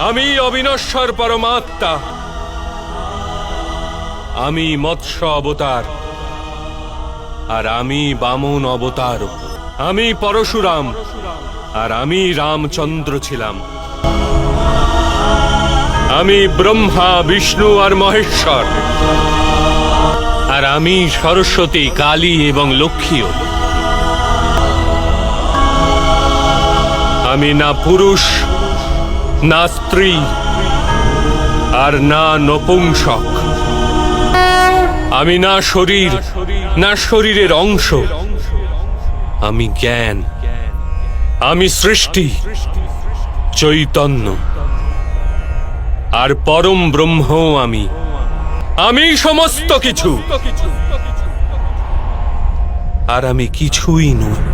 আমি অবিনশ্বর পরমাত্মা। আমি মৎস্য অবতার, আর আমি বামন অবতার। আমি পরশুরাম, আর আমি রামচন্দ্র ছিলাম। আমি ব্রহ্মা, বিষ্ণু আর মহেশ্বর, আর আমি সরস্বতী, কালী এবং লক্ষ্মীও। আমি না পুরুষ, না স্ত্রী, আর না নপুংসক। আমি না শরীর, না শরীরের অংশ। আমি জ্ঞান, আমি সৃষ্টি, চৈতন্য, আর পরম ব্রহ্ম। আমি সমস্ত কিছু, আর আমি কিছুই নই।